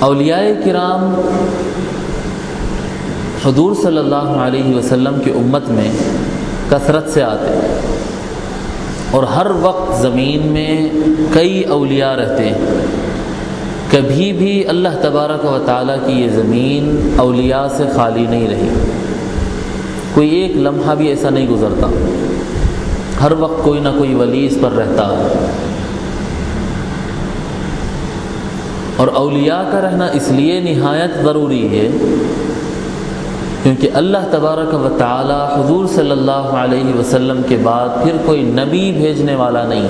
اولیاء کرام حضور صلی اللہ علیہ وسلم کی امت میں کثرت سے آتے اور ہر وقت زمین میں کئی اولیاء رہتے ہیں. کبھی بھی اللہ تبارک و تعالیٰ کی یہ زمین اولیاء سے خالی نہیں رہی. کوئی ایک لمحہ بھی ایسا نہیں گزرتا، ہر وقت کوئی نہ کوئی ولی اس پر رہتا ہے. اور اولیاء کا رہنا اس لیے نہایت ضروری ہے کیونکہ اللہ تبارک و تعالی حضور صلی اللہ علیہ وسلم کے بعد پھر کوئی نبی بھیجنے والا نہیں.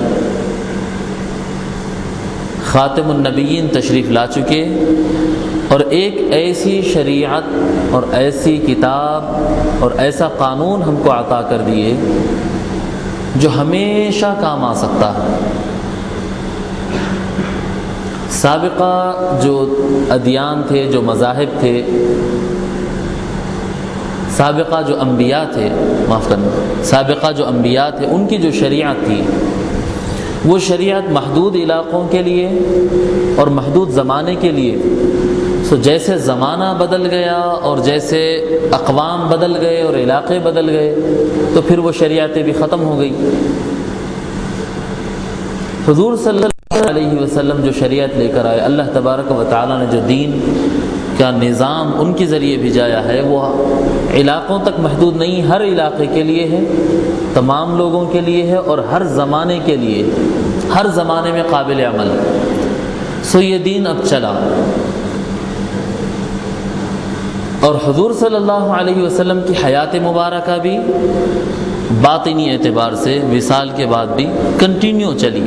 خاتم النبیین تشریف لا چکے اور ایک ایسی شریعت اور ایسی کتاب اور ایسا قانون ہم کو عطا کر دیے جو ہمیشہ کام آ سکتا ہے. سابقہ جو ادیان تھے، جو مذاہب تھے، سابقہ جو انبیاء تھے، سابقہ جو انبیاء تھے، ان کی جو شریعت تھی وہ شریعت محدود علاقوں کے لیے اور محدود زمانے کے لیے. جیسے زمانہ بدل گیا اور جیسے اقوام بدل گئے اور علاقے بدل گئے تو پھر وہ شریعتیں بھی ختم ہو گئی. حضور صلی اللہ علیہ وسلم جو شریعت لے کر آئے، اللہ تبارک و تعالیٰ نے جو دین کا نظام ان کے ذریعے بھیجایا ہے وہ علاقوں تک محدود نہیں، ہر علاقے کے لیے ہے، تمام لوگوں کے لیے ہے اور ہر زمانے کے لیے، ہر زمانے میں قابل عمل. یہ دین اب چلا. اور حضور صلی اللہ علیہ وسلم کی حیات مبارکہ بھی باطنی اعتبار سے وصال کے بعد بھی کنٹینیو چلی.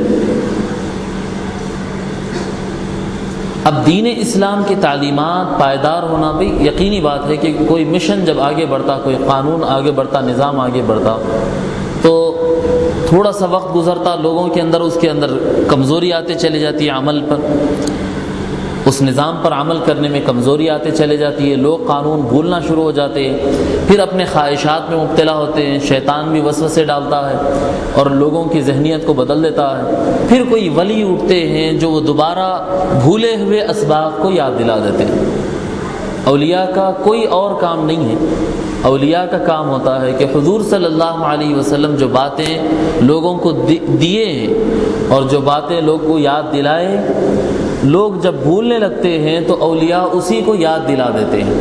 اب دین اسلام کی تعلیمات پائیدار ہونا بھی یقینی بات ہے کہ کوئی مشن جب آگے بڑھتا، کوئی قانون آگے بڑھتا، نظام آگے بڑھتا تو تھوڑا سا وقت گزرتا، لوگوں کے اندر اس کے اندر کمزوری آتے چلی جاتی ہے، عمل پر، اس نظام پر عمل کرنے میں کمزوری آتے چلے جاتی ہے. لوگ قانون بھولنا شروع ہو جاتے ہیں، پھر اپنے خواہشات میں مبتلا ہوتے ہیں، شیطان بھی وسوسے ڈالتا ہے اور لوگوں کی ذہنیت کو بدل دیتا ہے. پھر کوئی ولی اٹھتے ہیں جو وہ دوبارہ بھولے ہوئے اسباق کو یاد دلا دیتے ہیں. اولیاء کا کوئی اور کام نہیں ہے. اولیاء کا کام ہوتا ہے کہ حضور صلی اللہ علیہ وسلم جو باتیں لوگوں کو دیے ہیں اور جو باتیں لوگ کو یاد دلائے، لوگ جب بھولنے لگتے ہیں تو اولیاء اسی کو یاد دلا دیتے ہیں.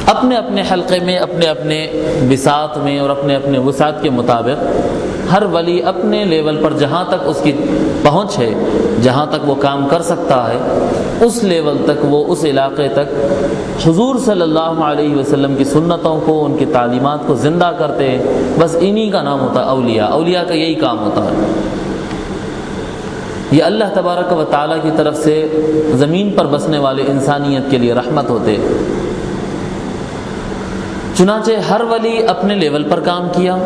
اپنے اپنے حلقے میں، اپنے اپنے بساط میں اور اپنے اپنے وسعت کے مطابق ہر ولی اپنے لیول پر جہاں تک اس کی پہنچ ہے، جہاں تک وہ کام کر سکتا ہے، اس لیول تک وہ اس علاقے تک حضور صلی اللہ علیہ وسلم کی سنتوں کو، ان کی تعلیمات کو زندہ کرتے ہیں. بس انہی کا نام ہوتا ہے اولیاء. اولیاء کا یہی کام ہوتا ہے. یہ اللہ تبارک و تعالیٰ کی طرف سے زمین پر بسنے والے انسانیت کے لیے رحمت ہوتے. چنانچہ ہر ولی اپنے لیول پر کام کیا.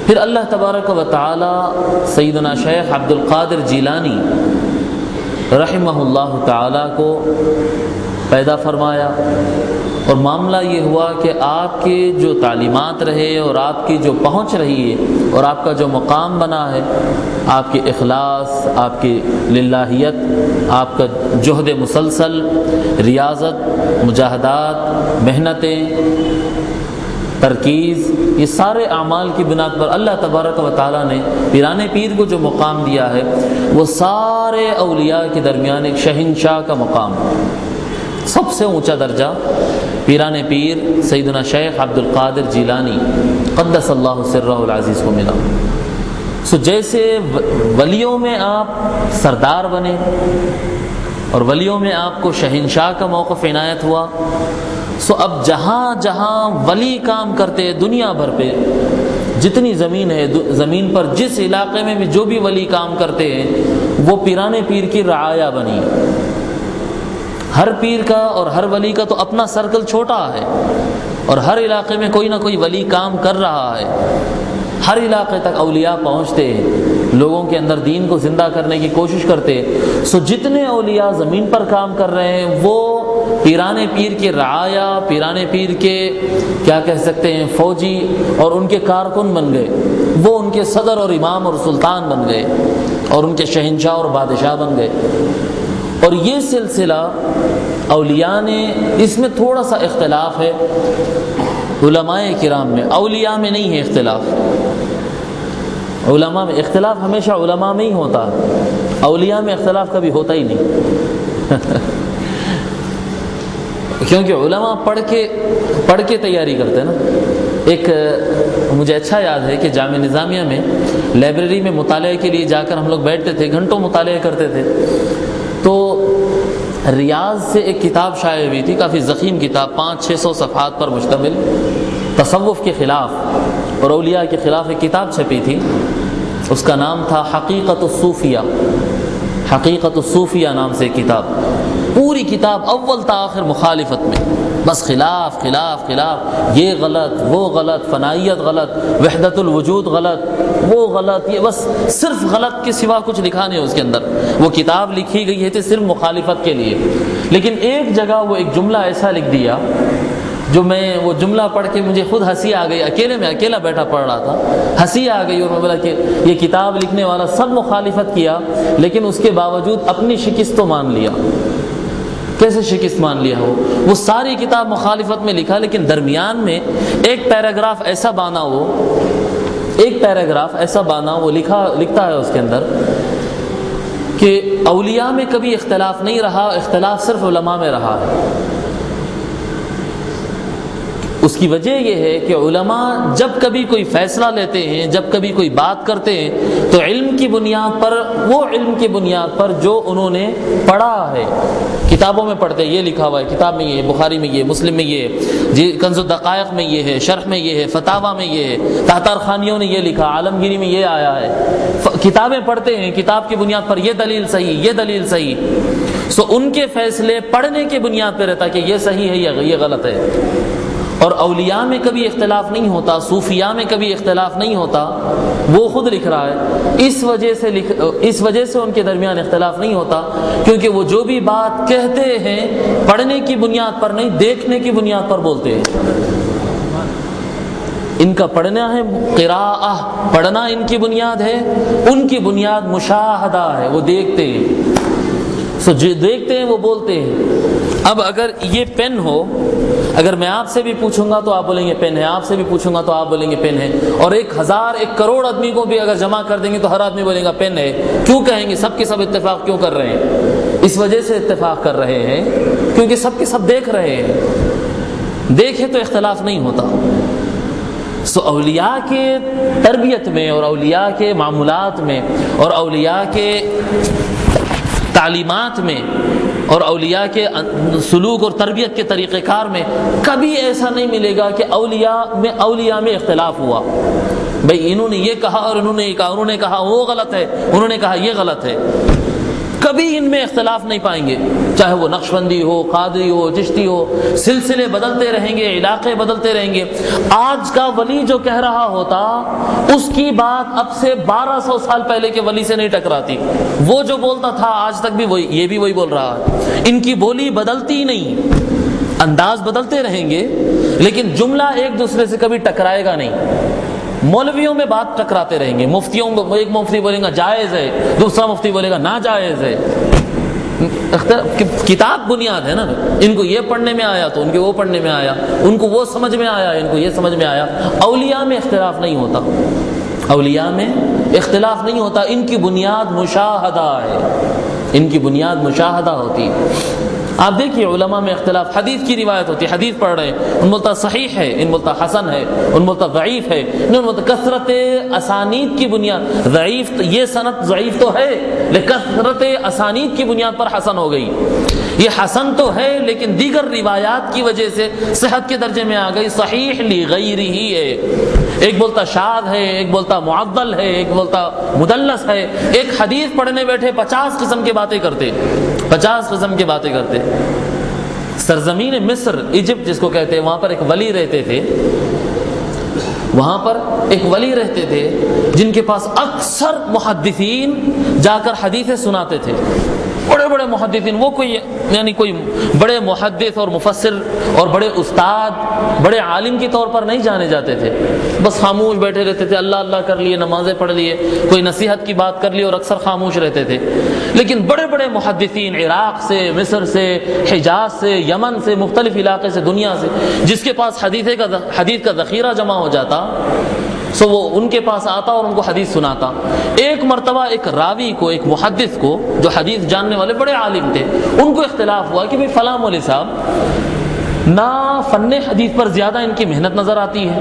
پھر اللہ تبارک و تعالیٰ سیدنا شیخ عبد القادر جیلانی رحمہ اللہ تعالیٰ کو پیدا فرمایا اور معاملہ یہ ہوا کہ آپ کے جو تعلیمات رہے اور آپ کی جو پہنچ رہی ہے اور آپ کا جو مقام بنا ہے، آپ کے اخلاص، آپ کی للہیت، آپ کا جہد مسلسل، ریاضت، مجاہدات، محنتیں، ترکیز، یہ سارے اعمال کی بنیاد پر اللہ تبارک و تعالیٰ نے پیران پیر کو جو مقام دیا ہے وہ سارے اولیاء کے درمیان ایک شہنشاہ کا مقام، سب سے اونچا درجہ پیران پیر سیدنا شیخ عبد القادر جیلانی قدس اللہ سرہ العزیز کو ملا. جیسے ولیوں میں آپ سردار بنے اور ولیوں میں آپ کو شہنشاہ کا موقف عنایت ہوا، اب جہاں جہاں ولی کام کرتے ہیں دنیا بھر پہ، جتنی زمین ہے، زمین پر جس علاقے میں بھی جو بھی ولی کام کرتے ہیں وہ پیران پیر کی رعایا بنی. ہر پیر کا اور ہر ولی کا تو اپنا سرکل چھوٹا ہے اور ہر علاقے میں کوئی نہ کوئی ولی کام کر رہا ہے. ہر علاقے تک اولیاء پہنچتے ہیں، لوگوں کے اندر دین کو زندہ کرنے کی کوشش کرتے ہیں. جتنے اولیاء زمین پر کام کر رہے ہیں وہ پیران پیر کے رعایا، پیران پیر کے کیا کہہ سکتے ہیں فوجی اور ان کے کارکن بن گئے. وہ ان کے صدر اور امام اور سلطان بن گئے اور ان کے شہنشاہ اور بادشاہ بن گئے. اور یہ سلسلہ اولیاء نے، اس میں تھوڑا سا اختلاف ہے علماء کرام میں، اولیاء میں نہیں ہے اختلاف۔ علماء میں اختلاف ہمیشہ علماء میں ہی ہوتا، اولیاء میں اختلاف کبھی ہوتا ہی نہیں کیونکہ علماء پڑھ کے تیاری کرتے ہیں نا۔ ایک مجھے اچھا یاد ہے کہ جامعہ نظامیہ میں لائبریری میں مطالعے کے لیے جا کر ہم لوگ بیٹھتے تھے، گھنٹوں مطالعہ کرتے تھے، تو ریاض سے ایک کتاب شائع ہوئی تھی، کافی ضخیم کتاب، 500-600 صفحات پر مشتمل، تصوف کے خلاف اور اولیاء کے خلاف ایک کتاب چھپی تھی، اس کا نام تھا حقیقت الصوفیہ۔ حقیقت الصوفیہ نام سے کتاب، پوری کتاب اول تا آخر مخالفت میں، بس خلاف خلاف خلاف، یہ غلط وہ غلط، فنائیت غلط، وحدت الوجود غلط، وہ غلط، یہ بس صرف غلط کے سوا کچھ لکھا نہیں ہے اس کے اندر۔ وہ کتاب لکھی گئی ہے صرف مخالفت کے لیے، لیکن ایک جگہ وہ ایک جملہ ایسا لکھ دیا جو میں وہ جملہ پڑھ کے مجھے خود ہنسی آ گئی، اکیلا بیٹھا پڑھ رہا تھا، ہنسی آ گئی، اور میں بولا کہ یہ کتاب لکھنے والا سب مخالفت کیا لیکن اس کے باوجود اپنی شکست تو مان لیا۔ کیسے شکست مان لیا ہو؟ وہ ساری کتاب مخالفت میں لکھا، لیکن درمیان میں ایک پیراگراف ایسا بانا وہ لکھتا ہے اس کے اندر کہ اولیاء میں کبھی اختلاف نہیں رہا، اختلاف صرف علماء میں رہا ہے۔ اس کی وجہ یہ ہے کہ علماء جب کبھی کوئی فیصلہ لیتے ہیں، جب کبھی کوئی بات کرتے ہیں، تو علم کی بنیاد پر، وہ علم کی بنیاد پر جو انہوں نے پڑھا ہے، کتابوں میں پڑھتے ہیں، یہ لکھا ہوا ہے کتاب میں، یہ بخاری میں، یہ مسلم میں، یہ کنز الدقائق میں، یہ ہے شرح میں، یہ ہے فتاوی میں، یہ ہے تحتار خانیوں نے یہ لکھا، عالمگیری میں یہ آیا ہے، کتابیں پڑھتے ہیں، کتاب کی بنیاد پر یہ دلیل صحیح، یہ دلیل صحیح، سو ان کے فیصلے پڑھنے کی بنیاد پہ رہتا کہ یہ صحیح ہے یا یہ غلط ہے۔ اور اولیاء میں کبھی اختلاف نہیں ہوتا، صوفیاء میں کبھی اختلاف نہیں ہوتا، وہ خود لکھ رہا ہے، اس وجہ سے ان کے درمیان اختلاف نہیں ہوتا، کیونکہ وہ جو بھی بات کہتے ہیں پڑھنے کی بنیاد پر نہیں، دیکھنے کی بنیاد پر بولتے ہیں۔ ان کا پڑھنا ہے قراءہ، پڑھنا ان کی بنیاد ہے، ان کی بنیاد مشاہدہ ہے، وہ دیکھتے ہیں، سو جو دیکھتے ہیں وہ بولتے ہیں۔ اب اگر یہ پین ہو، اگر میں آپ سے بھی پوچھوں گا تو آپ بولیں گے پین ہے، آپ سے بھی پوچھوں گا تو آپ بولیں گے پین ہے، اور 1000 1 کروڑ آدمی کو بھی اگر جمع کر دیں گے تو ہر آدمی بولے گا پین ہے، کیوں کہیں گے؟ سب کے سب اتفاق کیوں کر رہے ہیں؟ اس وجہ سے اتفاق کر رہے ہیں کیونکہ سب کے سب دیکھ رہے ہیں، دیکھے تو اختلاف نہیں ہوتا۔ سو اولیاء کے تربیت میں اور اولیاء کے معمولات میں اور اولیاء کے تعلیمات میں اور اولیاء کے سلوک اور تربیت کے طریقہ کار میں کبھی ایسا نہیں ملے گا کہ اولیاء میں اختلاف ہوا، بھئی انہوں نے یہ کہا اور انہوں نے یہ کہا، انہوں نے کہا وہ غلط ہے، انہوں نے کہا یہ غلط ہے، کبھی ان میں اختلاف نہیں پائیں گے، چاہے وہ نقشبندی ہو، قادری ہو، چشتی ہو، سلسلے بدلتے رہیں گے، علاقے بدلتے رہیں گے، آج کا ولی جو کہہ رہا ہوتا اس کی بات اب سے 1200 سال پہلے کے ولی سے نہیں ٹکراتی، وہ جو بولتا تھا آج تک بھی وہی، یہ بھی وہی بول رہا ہے، ان کی بولی بدلتی نہیں، انداز بدلتے رہیں گے لیکن جملہ ایک دوسرے سے کبھی ٹکرائے گا نہیں۔ مولویوں میں بات ٹکراتے رہیں گے، مفتیوں میں ایک مفتی بولے گا جائز ہے، دوسرا مفتی بولے گا ناجائز ہے، کتاب بنیاد ہے نا، ان کو یہ پڑھنے میں آیا تو ان کے وہ پڑھنے میں آیا، ان کو وہ سمجھ میں آیا، ان کو یہ سمجھ میں آیا۔ اولیاء میں اختلاف نہیں ہوتا، اولیاء میں اختلاف نہیں ہوتا، ان کی بنیاد مشاہدہ ہے، ان کی بنیاد مشاہدہ ہوتی ہے۔ آپ دیکھیے علماء میں اختلاف، حدیث کی روایت ہوتی ہے، حدیث پڑھ رہے ہیں، ان بولتا صحیح ہے، ان بولتا حسن ہے، ان بولتا ضعیف ہے، ان بولتا کثرت اسانید کی بنیاد، ضعیف یہ سند ضعیف تو ہے لیکن کثرت اسانید کی بنیاد پر حسن ہو گئی، یہ حسن تو ہے لیکن دیگر روایات کی وجہ سے صحت کے درجے میں آ گئی، صحیح لغیرہ ہے، ایک بولتا شاذ ہے، ایک بولتا معضل ہے، ایک بولتا مدلس ہے، ایک حدیث پڑھنے بیٹھے 50 قسم کی باتیں کرتے، 50 قسم کی باتیں کرتے۔ سرزمین مصر، ایجپٹ جس کو کہتے ہیں، وہاں پر ایک ولی رہتے تھے، وہاں پر ایک ولی رہتے تھے جن کے پاس اکثر محدثین جا کر حدیثیں سناتے تھے، بڑے بڑے محدثین، وہ کوئی یعنی کوئی بڑے محدث اور مفسر اور بڑے استاد بڑے عالم کے طور پر نہیں جانے جاتے تھے، بس خاموش بیٹھے رہتے تھے، اللہ اللہ کر لیے، نمازیں پڑھ لیے، کوئی نصیحت کی بات کر لی اور اکثر خاموش رہتے تھے۔ لیکن بڑے بڑے محدثین عراق سے، مصر سے، حجاز سے، یمن سے، مختلف علاقے سے، دنیا سے، جس کے پاس حدیث کا ذخیرہ جمع ہو جاتا سو وہ ان کے پاس آتا اور ان کو حدیث سناتا۔ ایک مرتبہ ایک راوی کو، ایک محدث کو، جو حدیث جاننے والے بڑے عالم تھے، ان کو اختلاف ہوا کہ بھئی فلاں مولوی صاحب نہ فن حدیث پر زیادہ ان کی محنت نظر آتی ہے،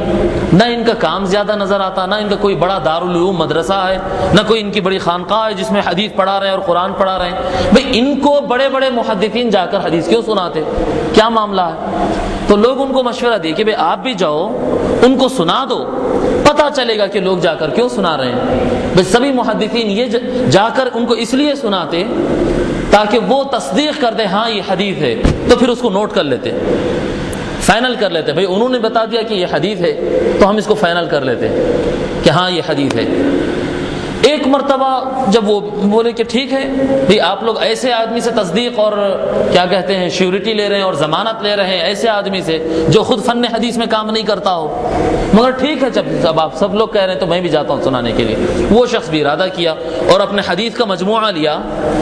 نہ ان کا کام زیادہ نظر آتا، نہ ان کا کوئی بڑا دارالعلوم مدرسہ ہے، نہ کوئی ان کی بڑی خانقاہ ہے جس میں حدیث پڑھا رہے ہیں اور قرآن پڑھا رہے ہیں، بھئی ان کو بڑے بڑے محدثین جا کر حدیث کیوں سناتے، کیا معاملہ ہے؟ تو لوگ ان کو مشورہ دیے کہ بھئی آپ بھی جاؤ ان کو سنا دو، پتہ چلے گا کہ لوگ جا کر کیوں سنا رہے ہیں۔ بھئی سبھی محدثین یہ جا کر ان کو اس لیے سناتے تاکہ وہ تصدیق کر دے ہاں یہ حدیث ہے، تو پھر اس کو نوٹ کر لیتے، فائنل کر لیتے، بھئی انہوں نے بتا دیا کہ یہ حدیث ہے تو ہم اس کو فائنل کر لیتے کہ ہاں یہ حدیث ہے۔ ایک مرتبہ جب وہ بولے کہ ٹھیک ہے بھئی آپ لوگ ایسے آدمی سے تصدیق اور کیا کہتے ہیں شیورٹی لے رہے ہیں اور ضمانت لے رہے ہیں ایسے آدمی سے جو خود فن حدیث میں کام نہیں کرتا ہو، مگر ٹھیک ہے جب آپ سب لوگ کہہ رہے ہیں تو میں بھی جاتا ہوں سنانے کے لیے۔ وہ شخص بھی ارادہ کیا اور اپنے حدیث کا مجموعہ لیا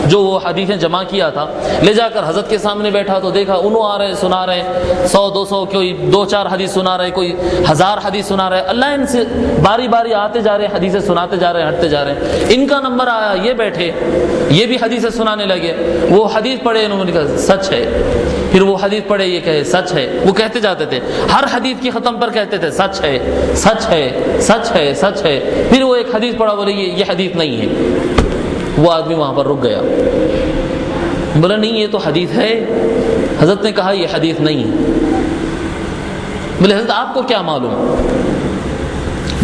جو وہ حدیثیں جمع کیا تھا، لے جا کر حضرت کے سامنے بیٹھا تو دیکھا انہوں آ رہے سنا رہے 100 200، کوئی 2-4 حدیث سنا رہے، کوئی 1000 حدیث سنا رہے، اللہ ان سے باری باری آتے جا رہے، حدیثیں سناتے جا رہے، ہٹتے جا رہے۔ ان کا نمبر آیا، یہ بیٹھے، یہ بھی حدیثیں سنانے لگے، وہ حدیث پڑھے، انہوں نے کہا سچ ہے، پھر وہ حدیث پڑھے، یہ کہے سچ ہے، وہ کہتے جاتے تھے، ہر حدیث کی ختم پر کہتے تھے سچ ہے سچ ہے سچ ہے سچ ہے، پھر وہ ایک حدیث پڑھا، بولے یہ حدیث نہیں ہے۔ وہ آدمی وہاں پر رک گیا، بولا نہیں یہ تو حدیث ہے، حضرت نے کہا یہ حدیث نہیں ہے۔ بولے حضرت آپ کو کیا معلوم؟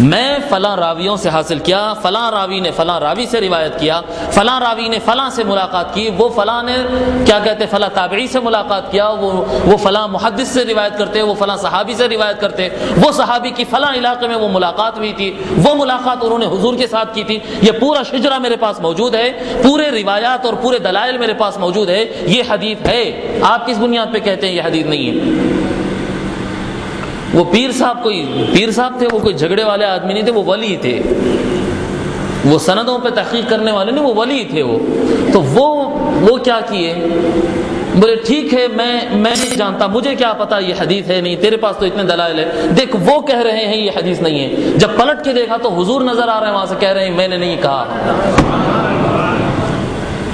میں فلاں راویوں سے حاصل کیا، فلاں راوی نے فلاں راوی سے روایت کیا، فلاں راوی نے فلاں سے ملاقات کی، وہ فلاں نے کیا کہتے فلاں تابعی سے ملاقات کیا، وہ فلاں محدث سے روایت کرتے، وہ فلاں صحابی سے روایت کرتے، وہ صحابی کی فلاں علاقے میں وہ ملاقات ہوئی تھی، وہ ملاقات انہوں نے حضور کے ساتھ کی تھی، یہ پورا شجرہ میرے پاس موجود ہے، پورے روایات اور پورے دلائل میرے پاس موجود ہے، یہ حدیث ہے، آپ کس بنیاد پہ کہتے ہیں یہ حدیث نہیں ہے؟ وہ پیر صاحب تھے، وہ کوئی جھگڑے والے آدمی نہیں تھے، وہ ولی تھے، وہ سندوں پہ تحقیق کرنے والے نہیں، وہ ولی تھے۔ وہ تو وہ کیا کیے، بولے ٹھیک ہے میں نہیں جانتا، مجھے کیا پتا یہ حدیث ہے نہیں، تیرے پاس تو اتنے دلائل ہے، دیکھ وہ کہہ رہے ہیں یہ حدیث نہیں ہے، جب پلٹ کے دیکھا تو حضور نظر آ رہے ہیں وہاں سے، کہہ رہے ہیں میں نے نہیں کہا۔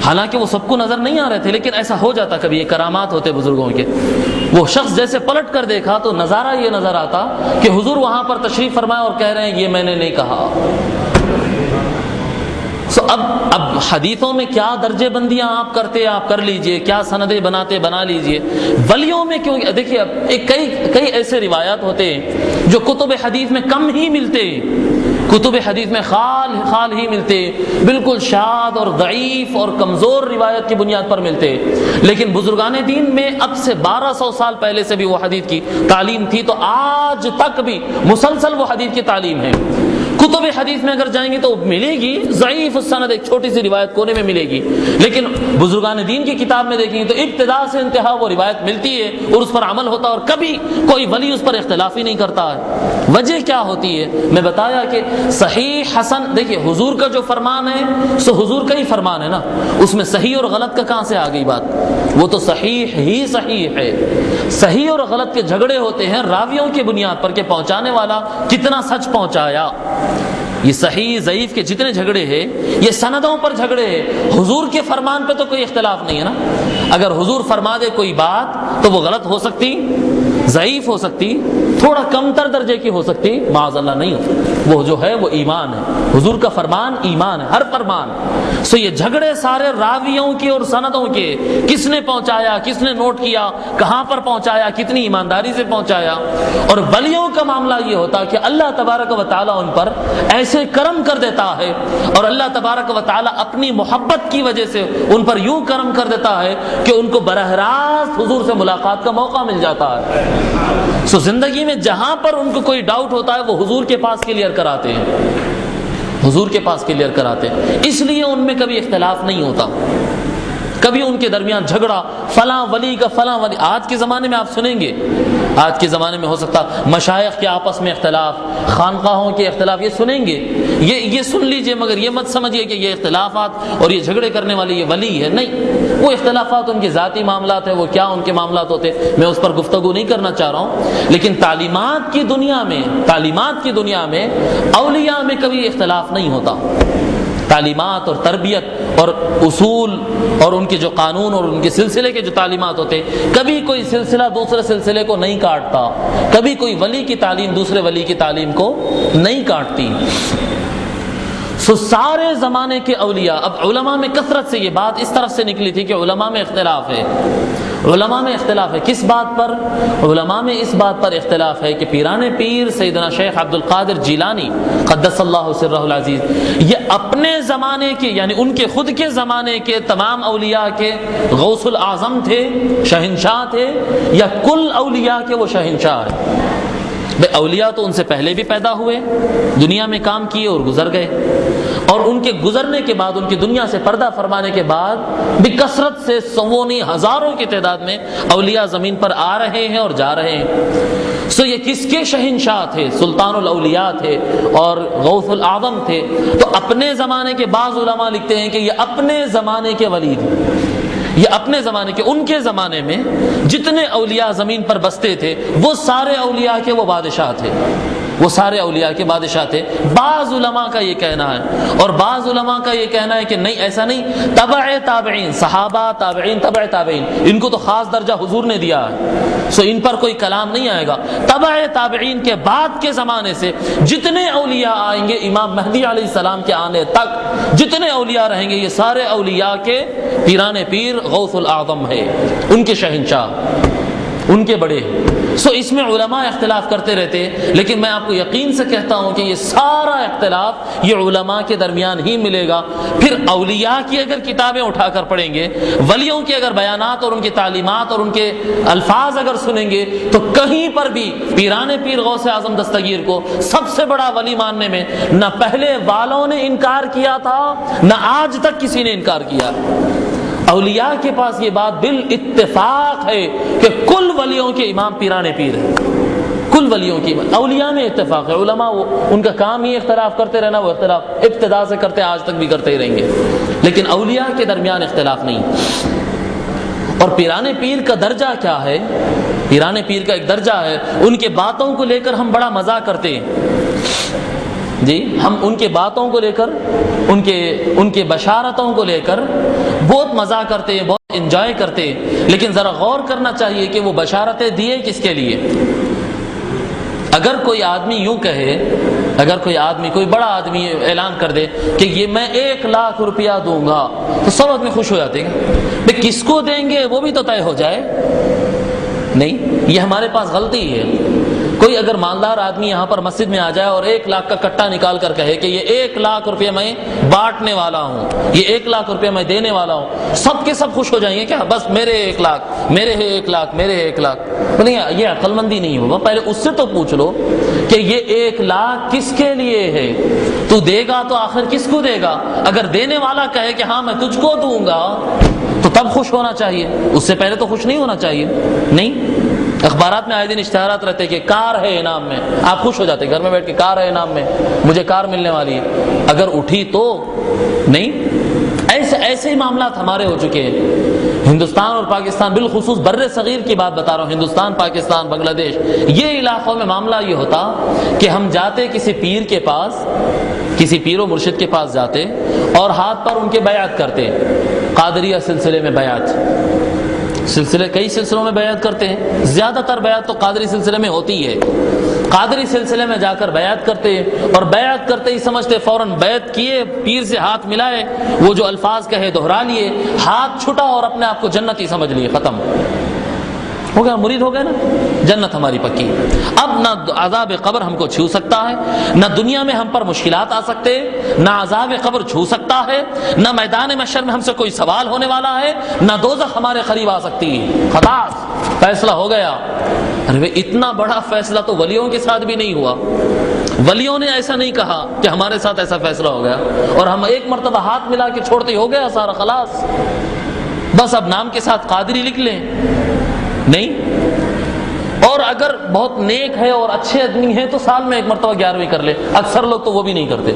حالانکہ وہ سب کو نظر نہیں آ رہے تھے، لیکن ایسا ہو جاتا کبھی، یہ کرامات ہوتے بزرگوں کے۔ وہ شخص جیسے پلٹ کر دیکھا تو نظارہ یہ نظر آتا کہ حضور وہاں پر تشریف فرمائے اور کہہ رہے ہیں یہ میں نے نہیں کہا۔ اب حدیثوں میں کیا درجے بندیاں آپ کرتے آپ کر لیجئے، کیا سندیں بناتے بنا لیجئے، ولیوں میں کیوں؟ دیکھیے اب کئی ایسے روایات ہوتے ہیں جو کتب حدیث میں کم ہی ملتے ہیں، کتب حدیث میں خال ہی ملتے، بالکل شاذ اور ضعیف اور کمزور روایت کی بنیاد پر ملتے، لیکن بزرگان دین میں اب سے 1200 سال پہلے سے بھی وہ حدیث کی تعلیم تھی، تو آج تک بھی مسلسل وہ حدیث کی تعلیم ہے۔ کتب حدیث میں اگر جائیں گے تو ملے گی ضعیف السند، ایک چھوٹی سی روایت کونے میں ملے گی، لیکن بزرگان دین کی کتاب میں دیکھیں گے تو ابتدا سے انتہا وہ روایت ملتی ہے اور اس پر عمل ہوتا ہے، اور کبھی کوئی ولی اس پر اختلاف ہی نہیں کرتا ہے۔ وجہ کیا ہوتی ہے؟ میں بتایا کہ صحیح حسن، دیکھیے حضور کا جو فرمان ہے سو حضور کا ہی فرمان ہے نا، اس میں صحیح اور غلط کا کہاں سے آ گئی بات؟ وہ تو صحیح ہی صحیح ہے۔ صحیح اور غلط کے جھگڑے ہوتے ہیں راویوں کی بنیاد پر کہ پہنچانے والا کتنا سچ پہنچایا۔ یہ صحیح ضعیف کے جتنے جھگڑے ہیں یہ سندوں پر جھگڑے ہیں، حضور کے فرمان پہ تو کوئی اختلاف نہیں ہے نا۔ اگر حضور فرما دے کوئی بات تو وہ غلط ہو سکتی، ضعیف ہو سکتی، تھوڑا کم تر درجے کی ہو سکتی، معاذ اللہ نہیں ہو، وہ جو ہے وہ ایمان ہے، حضور کا فرمان ایمان ہے، ہر فرمان۔ سو یہ جھگڑے سارے راویوں کے اور سندوں کے، کس نے پہنچایا، کس نے نوٹ کیا، کہاں پر پہنچایا، کتنی ایمانداری سے پہنچایا۔ اور ولیوں کا معاملہ یہ ہوتا کہ اللہ تبارک و تعالی ان پر ایسے کرم کر دیتا ہے، اور اللہ تبارک و تعالی اپنی محبت کی وجہ سے ان پر یوں کرم کر دیتا ہے کہ ان کو براہ راست حضور سے ملاقات کا موقع مل جاتا ہے۔ سو زندگی میں جہاں پر ان کو کوئی ڈاؤٹ ہوتا ہے وہ حضور کے پاس کلیئر کراتے ہیں، حضور کے پاس کلیئر کراتے ہیں، اس لیے ان میں کبھی اختلاف نہیں ہوتا۔ کبھی ان کے درمیان جھگڑا، فلاں ولی کا فلاں ولی. آج کے زمانے میں آپ سنیں گے، آج کے زمانے میں ہو سکتا مشائخ کے آپس میں اختلاف، خانقاہوں کے اختلاف، یہ سنیں گے، یہ سن لیجئے، مگر یہ مت سمجھیے کہ یہ اختلافات اور یہ جھگڑے کرنے والے یہ ولی ہے. نہیں، وہ اختلافات ان کے ذاتی معاملات ہیں، وہ کیا ان کے معاملات ہوتے، میں اس پر گفتگو نہیں کرنا چاہ رہا ہوں. لیکن تعلیمات کی دنیا میں اولیاء میں کبھی اختلاف نہیں ہوتا. تعلیمات اور تربیت اور اصول اور ان کے جو قانون اور ان کے سلسلے کے جو تعلیمات ہوتے، کبھی کوئی سلسلہ دوسرے سلسلے کو نہیں کاٹتا، کبھی کوئی ولی کی تعلیم دوسرے ولی کی تعلیم کو نہیں کاٹتی. سارے زمانے کے اولیاء. اب علماء میں کثرت سے یہ بات اس طرف سے نکلی تھی کہ علماء میں اختلاف ہے. علماء میں اختلاف ہے کس بات پر؟ علماء میں اس بات پر اختلاف ہے کہ پیران پیر سیدنا شیخ عبد القادر جیلانی قدس اللہ سرہ العزیز، یہ اپنے زمانے کے یعنی ان کے خود کے زمانے کے تمام اولیاء کے غوث الاعظم تھے، شہنشاہ تھے، یا کل اولیاء کے وہ شہنشاہ ہیں؟ اولیاء تو ان سے پہلے بھی پیدا ہوئے، دنیا میں کام کیے اور گزر گئے، اور ان کے گزرنے کے بعد، ان کی دنیا سے پردہ فرمانے کے بعد بھی کثرت سے سووں نہیں ہزاروں کی تعداد میں اولیاء زمین پر آ رہے ہیں اور جا رہے ہیں. یہ کس کے شہنشاہ تھے؟ سلطان الاولیاء تھے اور غوث الاعظم تھے. تو اپنے زمانے کے بعض علماء لکھتے ہیں کہ یہ اپنے زمانے کے ولی تھے، یہ اپنے زمانے کے، ان کے زمانے میں جتنے اولیاء زمین پر بستے تھے وہ سارے اولیاء کے وہ بادشاہ تھے، وہ سارے اولیاء کے بادشاہ تھے. بعض علماء کا یہ کہنا ہے، اور بعض علماء کا یہ کہنا ہے کہ نہیں، ایسا نہیں، تبع تابعین، صحابہ تابعین تبع تابعین، ان کو تو خاص درجہ حضور نے دیا ہے، ان پر کوئی کلام نہیں آئے گا. تبع تابعین کے بعد کے زمانے سے جتنے اولیاء آئیں گے امام مہدی علیہ السلام کے آنے تک، جتنے اولیاء رہیں گے، یہ سارے اولیاء کے پیران پیر غوث الاعظم ہے، ان کے شہنشاہ، ان کے بڑے. اس میں علماء اختلاف کرتے رہتے، لیکن میں آپ کو یقین سے کہتا ہوں کہ یہ سارا اختلاف یہ علماء کے درمیان ہی ملے گا. پھر اولیاء کی اگر کتابیں اٹھا کر پڑھیں گے، ولیوں کے اگر بیانات اور ان کی تعلیمات اور ان کے الفاظ اگر سنیں گے، تو کہیں پر بھی پیران پیر غوث اعظم دستگیر کو سب سے بڑا ولی ماننے میں نہ پہلے والوں نے انکار کیا تھا، نہ آج تک کسی نے انکار کیا. اولیاء کے پاس یہ بات بالاتفاق ہے کہ کل ولیوں کے امام پیران پیر ہیں، کل ولیوں کی. اولیاء میں اتفاق ہے. علماء ان کا کام ہی اختلاف کرتے رہنا، وہ اختلاف ابتدا سے کرتے آج تک بھی کرتے ہی رہیں گے، لیکن اولیاء کے درمیان اختلاف نہیں. اور پیران پیر کا درجہ کیا ہے؟ پیران پیر کا ایک درجہ ہے، ان کے باتوں کو لے کر ہم بڑا مزاق کرتے ہیں جی، ہم ان کے باتوں کو لے کر، ان کے بشارتوں کو لے کر بہت مزہ کرتے ہیں، بہت انجوائے کرتے ہیں. لیکن ذرا غور کرنا چاہیے کہ وہ بشارتیں دیے کس کے لیے. اگر کوئی آدمی یوں کہے، اگر کوئی بڑا آدمی اعلان کر دے کہ یہ میں 1,00,000 روپیہ دوں گا، تو سب آدمی خوش ہو جاتے ہیں. بھئی کس کو دیں گے وہ بھی تو طے ہو جائے. نہیں، یہ ہمارے پاس غلطی ہے. کوئی اگر مالدار آدمی یہاں پر مسجد میں آ جائے اور 1,00,000 کا کٹا نکال کر کہے کہ یہ 1,00,000 روپے میں بانٹنے والا ہوں، یہ 1,00,000 روپے میں دینے والا ہوں، سب کے سب خوش ہو جائیں گے کیا؟ بس میرے 1,00,000، میرے 1,00,000، میرے 1,00,000. نہیں، یہ عقل مندی نہیں ہوگا. پہلے اس سے تو پوچھ لو کہ یہ 1,00,000 کس کے لیے ہے؟ تو دے گا تو آخر کس کو دے گا؟ اگر دینے والا کہے کہ ہاں میں تجھ کو دوں گا تو تب خوش ہونا چاہیے، اس سے پہلے تو خوش نہیں ہونا چاہیے. نہیں، اخبارات میں آئے دن اشتہارات رہتے کہ کار ہے انعام میں، آپ خوش ہو جاتے گھر میں بیٹھ کے، کار ہے انعام میں، مجھے کار ملنے والی ہے. اگر اٹھی تو نہیں. ایسے ہی معاملات ہمارے ہو چکے ہیں. ہندوستان اور پاکستان، بالخصوص بر صغیر کی بات بتا رہا ہوں، ہندوستان، پاکستان، بنگلہ دیش، یہ علاقوں میں معاملہ یہ ہوتا کہ ہم جاتے کسی پیر کے پاس، کسی پیر و مرشد کے پاس جاتے اور ہاتھ پر ان کے بیعت کرتے. قادریہ سلسلے میں بیعت، کئی سلسلوں میں بیعت کرتے ہیں، زیادہ تر بیعت تو قادری سلسلے میں ہوتی ہے. قادری سلسلے میں جا کر بیعت کرتے، اور بیعت کرتے ہی سمجھتے فوراً بیعت کیے، پیر سے ہاتھ ملائے، وہ جو الفاظ کہے دہرا لیے، ہاتھ چھٹا اور اپنے آپ کو جنتی سمجھ لیے، ختم ہو گیا، مرید ہو گیا نا، جنت ہماری پکی. اب نہ عذاب قبر ہم کو چھو سکتا ہے، نہ دنیا میں ہم پر مشکلات آ سکتے، نہ عذاب قبر چھو سکتا ہے، نہ میدان محشر میں ہم سے کوئی سوال ہونے والا ہے، نہ دوزخ ہمارے قریب آ سکتی ہے. خلاص فیصلہ ہو گیا. ارے اتنا بڑا فیصلہ تو ولیوں کے ساتھ بھی نہیں ہوا. ولیوں نے ایسا نہیں کہا کہ ہمارے ساتھ ایسا فیصلہ ہو گیا اور ہم ایک مرتبہ ہاتھ ملا کے چھوڑتے ہو گیا سارا، خلاص. بس اب نام کے ساتھ قادری لکھ لیں؟ نہیں۔ اور اگر بہت نیک ہے اور اچھے آدمی ہیں تو سال میں ایک مرتبہ 11ویں کر لے، اکثر لوگ تو وہ بھی نہیں کرتے۔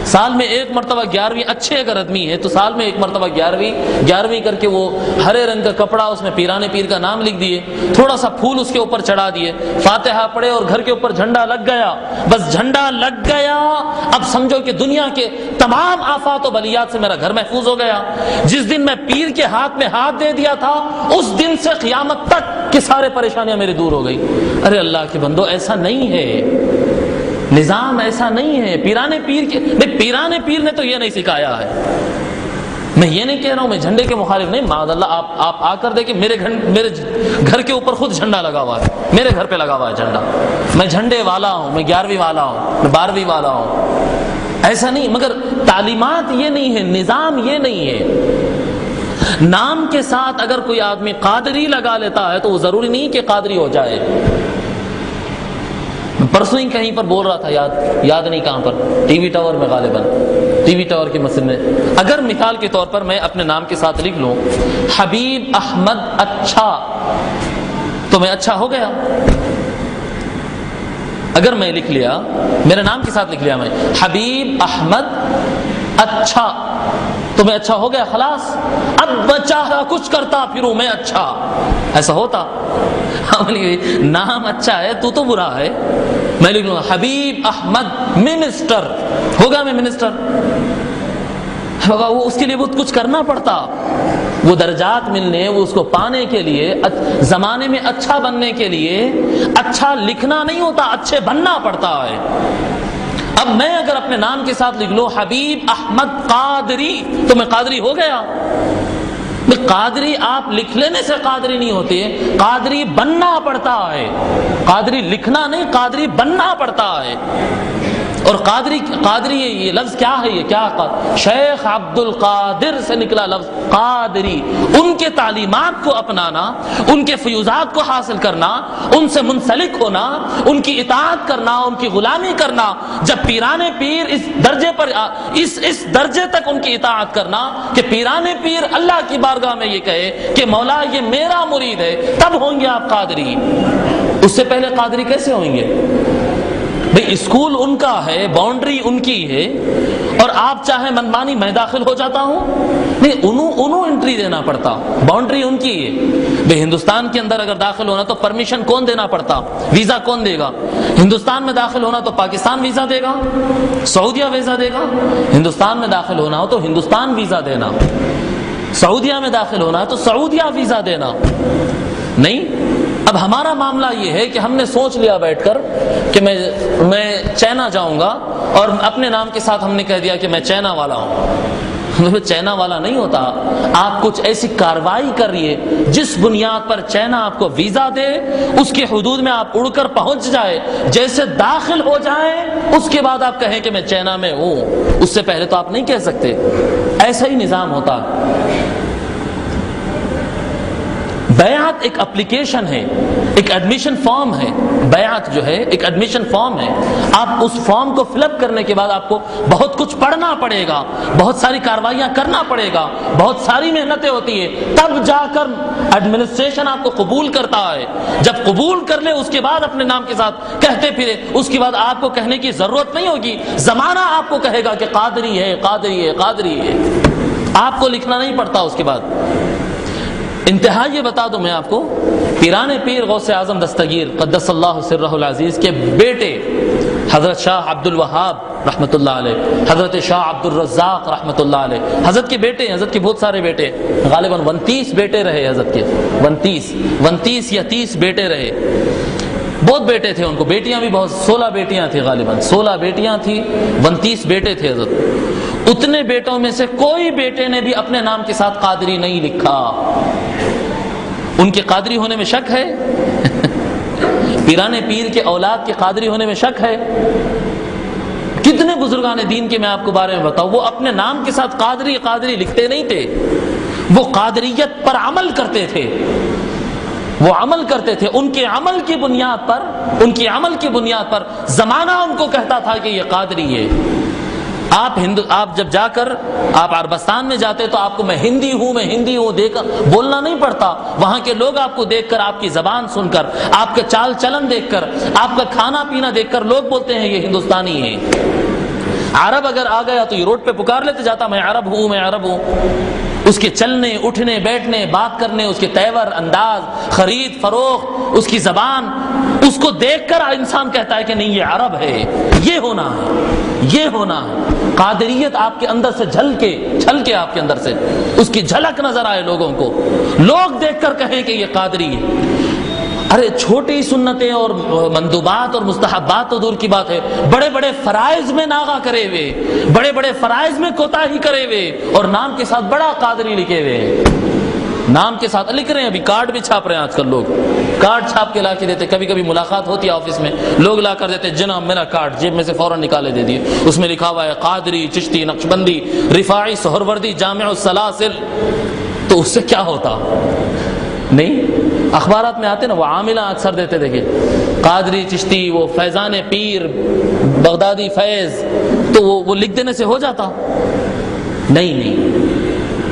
سال میں ایک مرتبہ 11ویں، اچھے اگر آدمی ہے تو سال میں ایک مرتبہ 11ویں کر کے وہ ہرے رنگ کا کپڑا، اس میں پیرانے پیر کا نام لکھ دیے، تھوڑا سا پھول اس کے اوپر چڑھا دیے، فاتحہ پڑھے اور گھر کے اوپر جھنڈا لگ گیا، بس جھنڈا لگ گیا، اب سمجھو کہ دنیا کے تمام آفات و بلیات سے میرا گھر محفوظ ہو گیا۔ جس دن میں پیر کے ہاتھ میں ہاتھ دے دیا تھا اس دن سے قیامت تک کی سارے پریشانیاں میری دور ہو گئی۔ ارے اللہ کے بندو، ایسا نہیں ہے، نظام ایسا نہیں ہے۔ پیرانے پیر نے تو یہ نہیں سکھایا ہے۔ میں یہ نہیں کہہ رہا ہوں، میں جھنڈے کے مخالف نہیں، معاذ اللہ آپ آ کر دیکھیں، میرے گھر کے اوپر خود جھنڈا لگا ہوا ہے، میرے گھر پہ لگا ہوا ہے جھنڈا۔ میں جھنڈے والا ہوں، میں 11ویں والا ہوں، میں 12ویں والا ہوں، ایسا نہیں۔ مگر تعلیمات یہ نہیں ہے، نظام یہ نہیں ہے۔ نام کے ساتھ اگر کوئی آدمی قادری لگا لیتا ہے تو وہ ضروری نہیں کہ قادری ہو جائے۔ پرسوں ہی کہیں پر بول رہا تھا، یاد نہیں کہاں پر، ٹی وی ٹاور میں، غالباً ٹی وی ٹاور کے مسجد میں، اگر مثال کے طور پر میں اپنے نام کے ساتھ لکھ لوں حبیب احمد اچھا، تو میں اچھا ہو گیا۔ اگر میں لکھ لیا، میرے نام کے ساتھ لکھ لیا میں حبیب احمد اچھا، تو میں اچھا ہو گیا، خلاص۔ اب میں چاہا کچھ کرتا پھروں میں اچھا، ایسا ہوتا؟ نام اچھا ہے تو برا ہے۔ میں لکھ لوں حبیب احمد منسٹر، ہوگا میں منسٹر، وہ اس کے لیے بہت کچھ کرنا پڑتا، وہ درجات ملنے، وہ اس کو پانے کے لیے، زمانے میں اچھا بننے کے لیے اچھا لکھنا نہیں ہوتا، اچھے بننا پڑتا ہے۔ اب میں اگر اپنے نام کے ساتھ لکھ لوں حبیب احمد قادری تو میں قادری ہو گیا۔ قادری آپ لکھ لینے سے قادری نہیں ہوتے، قادری بننا پڑتا ہے، قادری لکھنا نہیں، قادری بننا پڑتا ہے۔ اور قادری یہ لفظ کیا ہے؟ یہ کیا؟ شیخ عبد القادر سے نکلا لفظ قادری۔ ان کے تعلیمات کو اپنانا، ان کے فیوزات کو حاصل کرنا، ان سے منسلک ہونا، ان کی اطاعت کرنا، ان کی غلامی کرنا۔ جب پیرانے پیر اس درجے پر، اس درجے تک ان کی اطاعت کرنا کہ پیرانے پیر اللہ کی بارگاہ میں یہ کہے کہ مولا یہ میرا مرید ہے، تب ہوں گے آپ قادری۔ اس سے پہلے قادری کیسے ہوئیں گے؟ بھئی اسکول ان کا ہے، باؤنڈری ان کی ہے، اور آپ چاہیں منمانی میں داخل ہو جاتا ہوں؟ نہیں، انہوں انٹری دینا پڑتا، باؤنڈری ان کی ہے۔ بھئی ہندوستان کے اندر اگر داخل ہونا تو پرمیشن کون دینا پڑتا؟ ویزا کون دے گا؟ ہندوستان میں داخل ہونا تو پاکستان ویزا دے گا، سعودیہ ویزا دے گا۔ ہندوستان میں داخل ہونا ہو تو ہندوستان ویزا دینا، سعودیہ میں داخل ہونا ہے تو سعودیہ ویزا دینا۔ نہیں، اب ہمارا معاملہ یہ ہے کہ ہم نے سوچ لیا بیٹھ کر کہ میں چائنا جاؤں گا، اور اپنے نام کے ساتھ ہم نے کہہ دیا کہ میں چائنا والا ہوں۔ چائنا والا نہیں ہوتا، آپ کچھ ایسی کاروائی کریے جس بنیاد پر چائنا آپ کو ویزا دے، اس کے حدود میں آپ اڑ کر پہنچ جائے، جیسے داخل ہو جائیں اس کے بعد آپ کہیں کہ میں چائنا میں ہوں، اس سے پہلے تو آپ نہیں کہہ سکتے۔ ایسا ہی نظام ہوتا۔ بیعت ایک اپلیکیشن ہے، ایک ایڈمیشن فارم ہے۔ بیعت جو ہے ایک ایڈمیشن فارم ہے، آپ اس فارم کو فل اپ کرنے کے بعد آپ کو بہت کچھ پڑھنا پڑے گا، بہت ساری کاروائیاں کرنا پڑے گا، بہت ساری محنتیں ہوتی ہیں، تب جا کر ایڈمنسٹریشن آپ کو قبول کرتا ہے۔ جب قبول کر لے اس کے بعد اپنے نام کے ساتھ کہتے پھرے، اس کے بعد آپ کو کہنے کی ضرورت نہیں ہوگی، زمانہ آپ کو کہے گا کہ قادری ہے، قادری ہے، قادری ہے، آپ کو لکھنا نہیں پڑتا اس کے بعد۔ انتہا یہ بتا دوں میں آپ کو، پیرانے پیر غوث اعظم دستگیر قدس اللہ سرہ العزیز کے بیٹے حضرت شاہ عبد الوہاب رحمۃ اللہ علیہ، حضرت شاہ عبد الرزاق رحمۃ اللہ علیہ، حضرت کے بیٹے، حضرت کے بہت سارے بیٹے، غالباً 29 بیٹے رہے حضرت کے، 29 یا 30 بیٹے رہے، بہت بیٹے تھے ان کو، بیٹیاں بھی بہت، 16 بیٹیاں تھیں، غالباً 16 بیٹیاں تھیں، 29 بیٹے تھے حضرت۔ اتنے بیٹوں میں سے کوئی بیٹے نے بھی اپنے نام کے ساتھ قادری نہیں لکھا۔ ان کے قادری ہونے میں شک ہے؟ پیرانے پیر کے اولاد کے قادری ہونے میں شک ہے؟ کتنے بزرگان دین کے میں آپ کو بارے میں بتاؤں، وہ اپنے نام کے ساتھ قادری قادری لکھتے نہیں تھے، وہ قادریت پر عمل کرتے تھے، وہ عمل کرتے تھے، ان کے عمل کی بنیاد پر زمانہ ان کو کہتا تھا کہ یہ قادری ہے۔ آپ جب جا کر آپ عربستان میں جاتے تو آپ کو میں ہندی ہوں دیکھ کر بولنا نہیں پڑتا. وہاں کے لوگ آپ کو دیکھ کر، آپ کی زبان سن کر، آپ کا چال چلن دیکھ کر، آپ کا کھانا پینا دیکھ کر لوگ بولتے ہیں یہ ہندوستانی ہے. عرب اگر آ گیا تو یہ روڈ پہ پکار لیتے جاتا میں عرب ہوں. اس کے چلنے اٹھنے بیٹھنے بات کرنے، اس کے تیور انداز، خرید فروخت، اس کی زبان، اس کو دیکھ کر انسان کہتا ہے کہ نہیں یہ عرب ہے. یہ ہونا ہے. قادریت آپ کے اندر سے چھل کے آپ کے اندر سے اس کی جھلک نظر آئے لوگوں کو، لوگ دیکھ کر کہیں کہ یہ قادری ہے. ارے چھوٹی سنتیں اور مندوبات اور مستحبات تو دور کی بات ہے، بڑے بڑے فرائض میں ناغہ کرے ہوئے، بڑے بڑے فرائض میں کوتاہی کرے ہوئے، اور نام کے ساتھ بڑا قادری لکھے ہوئے ہیں. نام کے ساتھ لکھ رہے ہیں. ابھی کارڈ بھی چھاپ رہے ہیں آج کل لوگ، کارڈ چھاپ کے لا کے دیتے. کبھی کبھی ملاقات ہوتی ہے آفس میں، لوگ لا کر دیتے جناب میرا کارڈ، جیب میں سے فوراً نکالے دے دیے. اس میں لکھا ہوا ہے قادری، چشتی، نقشبندی، رفاعی، سہروردی، جامع السلاسل. تو اس سے کیا ہوتا؟ نہیں، اخبارات میں آتے نا، وہ عاملہ اکثر دیتے، دیکھیں قادری، چشتی، وہ فیضان پیر، بغدادی فیض، تو وہ لکھ دینے سے ہو جاتا؟ نہیں.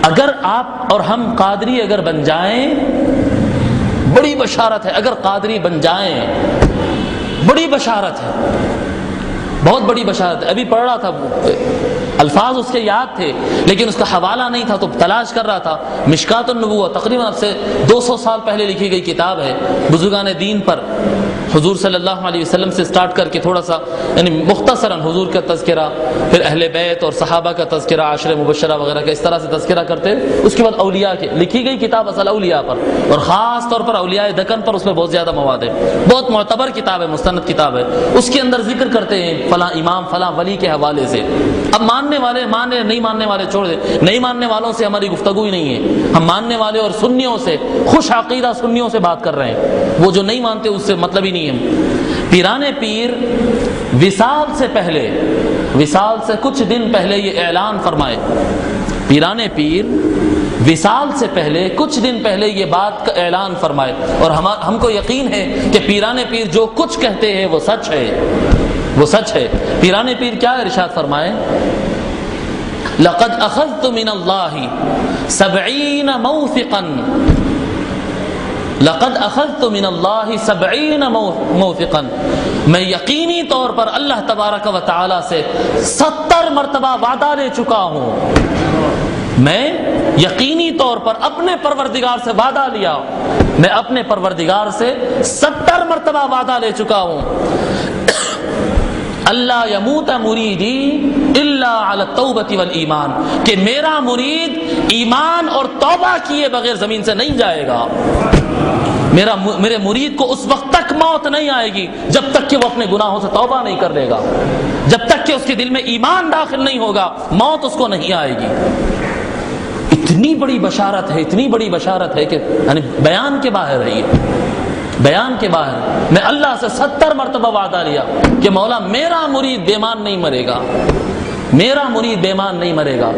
اگر آپ اور ہم قادری اگر بن جائیں، بڑی بشارت ہے. اگر قادری بن جائیں بڑی بشارت ہے، بہت بڑی بشارت ہے. ابھی پڑھ رہا تھا، الفاظ اس کے یاد تھے لیکن اس کا حوالہ نہیں تھا تو تلاش کر رہا تھا. مشکات النبوہ تقریباً اب سے 200 سال پہلے لکھی گئی کتاب ہے بزرگان دین پر، حضور صلی اللہ علیہ وسلم سے سٹارٹ کر کے تھوڑا سا یعنی مختصراً حضور کا تذکرہ، پھر اہل بیت اور صحابہ کا تذکرہ، عشر مبشرہ وغیرہ کا اس طرح سے تذکرہ کرتے. اس کے بعد اولیاء کی لکھی گئی کتاب، اصل اولیاء پر، اور خاص طور پر اولیاء دکن پر اس میں بہت زیادہ مواد ہے. بہت معتبر کتاب ہے، مستند کتاب ہے. اس کے اندر ذکر کرتے ہیں فلاں امام فلاں ولی کے حوالے سے. اب ماننے والے مانے، نہیں ماننے والے چھوڑ دیں. نہیں ماننے والوں سے ہماری گفتگو ہی نہیں ہے. ہم ماننے والے اور سنیوں سے، خوش عقیدہ سنیوں سے بات کر رہے ہیں. وہ جو نہیں مانتے اس سے مطلب ہی نہیں ہے. پیران پیر وصال سے کچھ دن پہلے یہ اعلان فرمائے. پیران پیر وصال سے پہلے کچھ دن پہلے یہ بات کا اعلان فرمائے. اور ہم کو یقین ہے کہ پیران پیر جو کچھ کہتے ہیں وہ سچ ہے. پیران پیر کیا ارشاد فرمائے؟ لقد اخذت من اللہ 70 موثقا، لقد اخذت من اللہ 70 موثقا، میں یقینی طور پر اللہ تبارک و تعالی سے 70 مرتبہ وعدہ لے چکا ہوں. میں یقینی طور پر اپنے پروردگار سے وعدہ لیا، میں اپنے پروردگار سے 70 مرتبہ وعدہ لے چکا ہوں. اللہ یموت مریدی الا علی التوبۃ والایمان، کہ میرا مرید ایمان اور توبہ کیے بغیر زمین سے نہیں جائے گا. میرے مرید کو اس وقت تک موت نہیں آئے گی جب تک کہ وہ اپنے گناہوں سے توبہ نہیں کر لے گا، جب تک کہ اس کے دل میں ایمان داخل نہیں ہوگا موت اس کو نہیں آئے گی. اتنی بڑی بشارت ہے کہ یعنی بیان کے باہر ہے. بیان کے باہر. میں اللہ سے 70 مرتبہ وعدہ لیا کہ مولا میرا مرید بیمان نہیں مرے گا، میرا مرید بیمان نہیں مرے گا،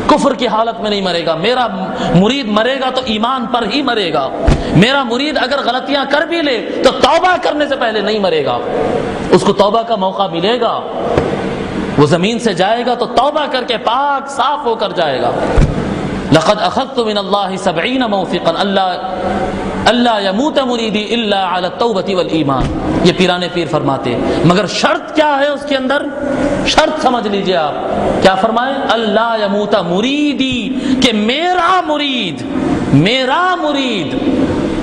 کفر کی حالت میں نہیں مرے گا. میرا مرید مرے گا تو ایمان پر ہی مرے گا. میرا مرید اگر غلطیاں کر بھی لے تو توبہ کرنے سے پہلے نہیں مرے گا، اس کو توبہ کا موقع ملے گا. وہ زمین سے جائے گا تو توبہ کر کے پاک صاف ہو کر جائے گا. لقد اخذت من اللہ 70 موثقا اللہ یموت مریدی الا علی التوبۃ والایمان. یہ پیران پیر فرماتے. مگر شرط کیا ہے اس کے اندر؟ شرط سمجھ لیجئے آپ. کیا فرمائے؟ اللہ یموت مریدی، کہ میرا مرید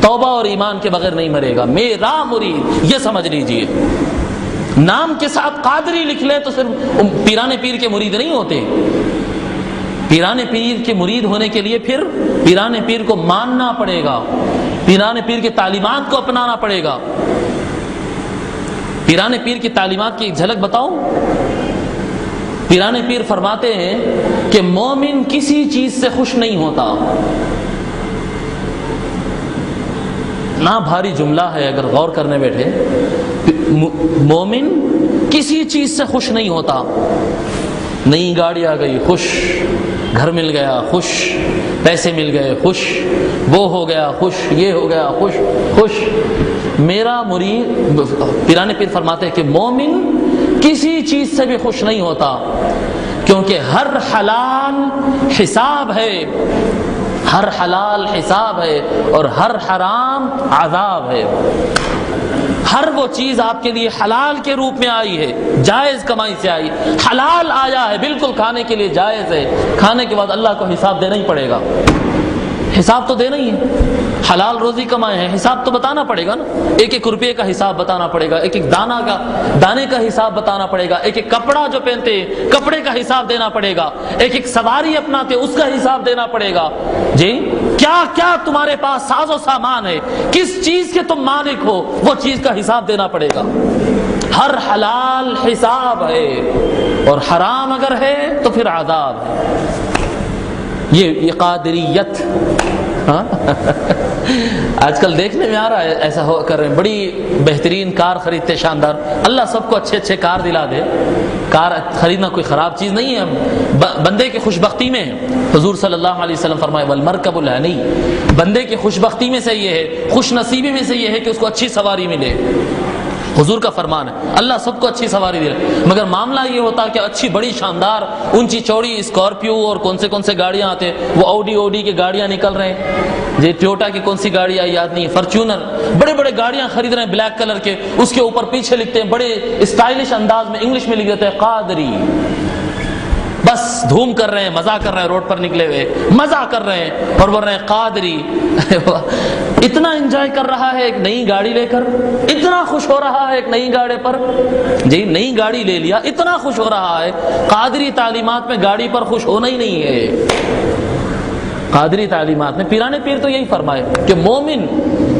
توبہ اور ایمان کے بغیر نہیں مرے گا. میرا مرید، یہ سمجھ لیجئے. نام کے ساتھ قادری لکھ لے تو صرف پیران پیر کے مرید نہیں ہوتے. پیران پیر کے مرید ہونے کے لیے پھر پیران پیر کو ماننا پڑے گا، پیران پیر کی تعلیمات کو اپنانا پڑے گا. پیران پیر کی تعلیمات کی ایک جھلک بتاؤں. پیران پیر فرماتے ہیں کہ مومن کسی چیز سے خوش نہیں ہوتا. نہ بھاری جملہ ہے اگر غور کرنے بیٹھے. مومن کسی چیز سے خوش نہیں ہوتا. نئی گاڑی آ گئی خوش، گھر مل گیا خوش، پیسے مل گئے خوش، وہ ہو گیا خوش، یہ ہو گیا خوش. میرا مرید پیران پیر فرماتے ہیں کہ مومن کسی چیز سے بھی خوش نہیں ہوتا، کیونکہ ہر حلال حساب ہے، ہر حلال حساب ہے اور ہر حرام عذاب ہے۔ ہر وہ چیز آپ کے لیے حلال کے روپ میں آئی ہے، جائز کمائی سے آئی، حلال آیا ہے، بالکل کھانے کے لیے جائز ہے، کھانے کے بعد اللہ کو حساب دینا ہی پڑے گا، حساب تو دینا ہی ہے۔ حلال روزی کمائے ہیں، حساب تو بتانا پڑے گا نا، ایک ایک روپے کا حساب بتانا پڑے گا، ایک ایک دانے کا حساب بتانا پڑے گا، ایک ایک کپڑا جو پہنتے ہیں کپڑے کا حساب دینا پڑے گا، ایک ایک سواری اپناتے اس کا حساب دینا پڑے گا۔ جی کیا کیا تمہارے پاس ساز و سامان ہے، کس چیز کے تم مالک ہو، وہ چیز کا حساب دینا پڑے گا۔ ہر حلال حساب ہے اور حرام اگر ہے تو پھر عذاب ہے۔ یہ قادریت آج کل دیکھنے میں آ رہا ہے، ایسا ہو کر رہے ہیں، بڑی بہترین کار خریدتے، شاندار، اللہ سب کو اچھے اچھے کار دلا دے۔ کار خریدنا کوئی خراب چیز نہیں ہے، بندے کی خوش بختی میں ہے۔ حضور صلی اللہ علیہ وسلم فرمائے والمرکب الہنی، بندے کی خوش بختی میں سے یہ ہے، خوش نصیبی میں سے یہ ہے کہ اس کو اچھی سواری ملے۔ حضور کا فرمان ہے، اللہ سب کو اچھی سواری دے، مگر معاملہ یہ ہوتا کہ اچھی بڑی شاندار اونچی چوڑی اسکارپیو اور کون سے گاڑیاں آتے، وہ اوڈی کی گاڑیاں نکل رہے ہیں، یہ ٹویوٹا کی کون سی گاڑی آئی یاد نہیں، فارچونر، بڑے بڑے گاڑیاں خرید رہے ہیں بلیک کلر کے، اس کے اوپر پیچھے لکھتے ہیں بڑے اسٹائلش انداز میں انگلش میں لکھ دیتے ہیں قادری۔ بس دھوم کر رہے ہیں، مزہ کر رہے ہیں، روڈ پر نکلے ہوئے مزہ کر رہے ہیں اور بول رہے ہیں قادری۔ اتنا انجوائے کر رہا ہے ایک نئی گاڑی لے کر، اتنا خوش ہو رہا ہے ایک نئی گاڑی پر، جی نئی گاڑی لے لیا، اتنا خوش ہو رہا ہے۔ قادری تعلیمات میں گاڑی پر خوش ہونا ہی نہیں ہے۔ قادری تعلیمات میں پیران پیر تو یہی فرمائے کہ مومن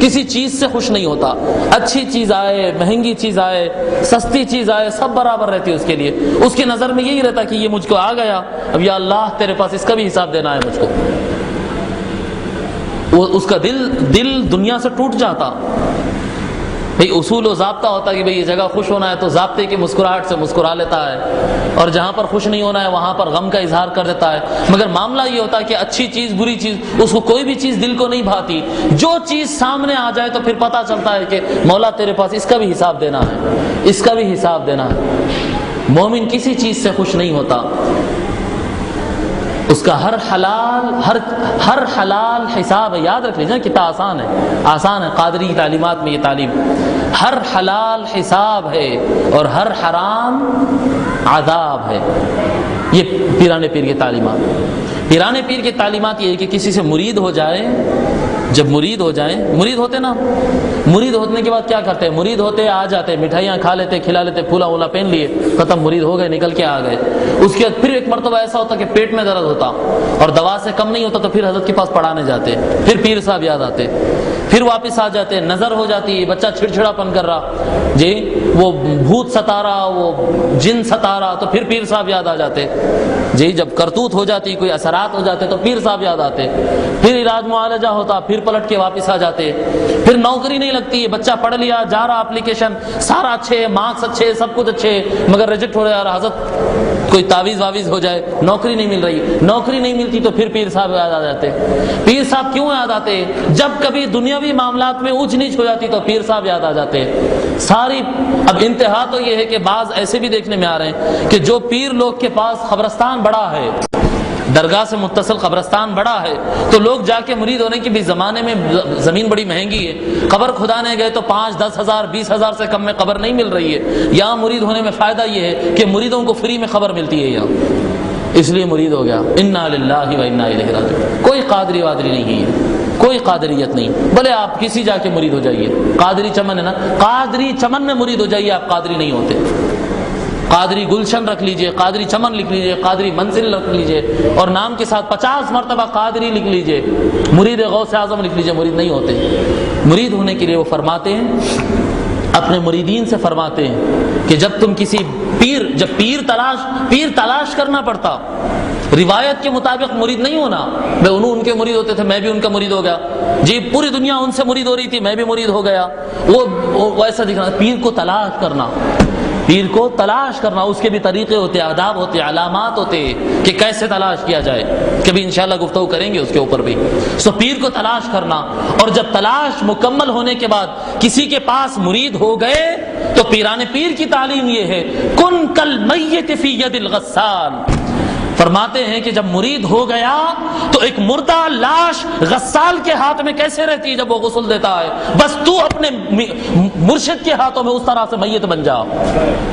کسی چیز سے خوش نہیں ہوتا، اچھی چیز آئے، مہنگی چیز آئے، سستی چیز آئے، سب برابر رہتی ہے اس کے لیے۔ اس کی نظر میں یہی رہتا کہ یہ مجھ کو آ گیا، اب یا اللہ تیرے پاس اس کا بھی حساب دینا ہے مجھ کو۔ وہ اس کا دل دنیا سے ٹوٹ جاتا۔ بھئی اصول و ضابطہ ہوتا ہے کہ بھئی یہ جگہ خوش ہونا ہے تو ضابطے کی مسکراہٹ سے مسکرا لیتا ہے، اور جہاں پر خوش نہیں ہونا ہے وہاں پر غم کا اظہار کر دیتا ہے۔ مگر معاملہ یہ ہوتا ہے کہ اچھی چیز بری چیز اس کو کوئی بھی چیز دل کو نہیں بھاتی، جو چیز سامنے آ جائے تو پھر پتہ چلتا ہے کہ مولا تیرے پاس اس کا بھی حساب دینا ہے، اس کا بھی حساب دینا ہے۔ مومن کسی چیز سے خوش نہیں ہوتا، اس کا ہر حلال حساب ہے۔ یاد رکھ لیجیے کتنا آسان ہے قادری کی تعلیمات میں یہ تعلیم، ہر حلال حساب ہے اور ہر حرام عذاب ہے۔ یہ پیران پیر کی تعلیمات، پیران پیر کی تعلیمات یہ ہے کہ کسی سے مرید ہو جائے، جب مرید ہو جائیں، مرید ہوتے نا، مرید ہونے کے بعد کیا کرتے ہیں، مرید ہوتے آ جاتے، مٹھائیاں کھا لیتے، کھلا لیتے، پھولا وولا پہن لیے، ختم، مرید ہو گئے، نکل کے آ گئے۔ اس کے بعد پھر ایک مرتبہ ایسا ہوتا کہ پیٹ میں درد ہوتا اور دوا سے کم نہیں ہوتا تو پھر حضرت کے پاس پڑھانے جاتے، پھر پیر صاحب یاد آتے، پھر واپس آ جاتے، نظر ہو جاتی، بچہ چھڑچھڑا پن کر رہا، جی وہ بھوت ستا رہا، وہ جن ستا رہا، تو پھر پیر صاحب یاد آ جاتے، جی جب کرتوت ہو جاتی، کوئی اثرات ہو جاتے تو پیر صاحب یاد آتے، پھر علاج معالجہ ہوتا، پھر پلٹ کے واپس آ جاتے، پھر نوکری نہیں لگتی، بچہ پڑھ لیا، جا رہا اپلیکیشن، سارا اچھے، مارکس اچھے، سب کچھ اچھے، مگر ریجیکٹ ہو رہا ہے، حضرت کوئی تعویذ واویز ہو جائے، نوکری نہیں مل رہی، نوکری نہیں ملتی تو پھر پیر صاحب یاد آ جاتے۔ پیر صاحب کیوں یاد آتے؟ جب کبھی دنیاوی معاملات میں اونچ نیچ ہو جاتی تو پیر صاحب یاد آ جاتے ساری۔ اب انتہا تو یہ ہے کہ بعض ایسے بھی دیکھنے میں آ رہے ہیں کہ جو پیر لوگ کے پاس قبرستان بڑا ہے، درگاہ سے متصل قبرستان بڑا ہے، تو لوگ جا کے مرید ہونے کی بھی زمانے میں زمین بڑی مہنگی ہے، قبر کھدانے گئے تو 5-10 ہزار 20 ہزار سے کم میں قبر نہیں مل رہی ہے۔ یہاں مرید ہونے میں فائدہ یہ ہے کہ مریدوں کو فری میں خبر ملتی ہے یہاں، اس لیے مرید ہو گیا۔ انا للہ و انا الیہ راجعون۔ کوئی قادری وادری نہیں ہے، کوئی قادریت نہیں، بھلے آپ کسی جا کے مرید ہو جائیے، قادری چمن ہے نا، قادری چمن میں مرید ہو جائیے، آپ قادری نہیں ہوتے۔ قادری گلشن رکھ لیجئے، قادری چمن لکھ لیجئے، قادری منزل رکھ لیجئے، اور نام کے ساتھ 50 مرتبہ قادری لکھ لیجئے، مرید غوث اعظم لکھ لیجئے، مرید نہیں ہوتے۔ مرید ہونے کے لیے وہ فرماتے ہیں، اپنے مریدین سے فرماتے ہیں کہ جب تم کسی پیر تلاش کرنا پڑتا، روایت کے مطابق مرید نہیں ہونا، میں ان کے مرید ہوتے تھے، میں بھی ان کا مرید ہو گیا، جی پوری دنیا ان سے مرید ہو رہی تھی، میں بھی مرید ہو گیا، وہ ایسا دکھنا۔ پیر کو تلاش کرنا، پیر کو تلاش کرنا، اس کے بھی طریقے ہوتے، آداب ہوتے، علامات ہوتے کہ کیسے تلاش کیا جائے، کبھی انشاءاللہ گفتگو کریں گے اس کے اوپر بھی۔ سو پیر کو تلاش کرنا، اور جب تلاش مکمل ہونے کے بعد کسی کے پاس مرید ہو گئے تو پیران پیر کی تعلیم یہ ہے، کن کل میت فی ید الغسال، فرماتے ہیں کہ جب مرید ہو گیا تو ایک مردہ لاش غسال کے ہاتھ میں کیسے رہتی ہے جب وہ غسل دیتا ہے، بس تو اپنے مرشد کے ہاتھوں میں اس طرح سے میت بن جا،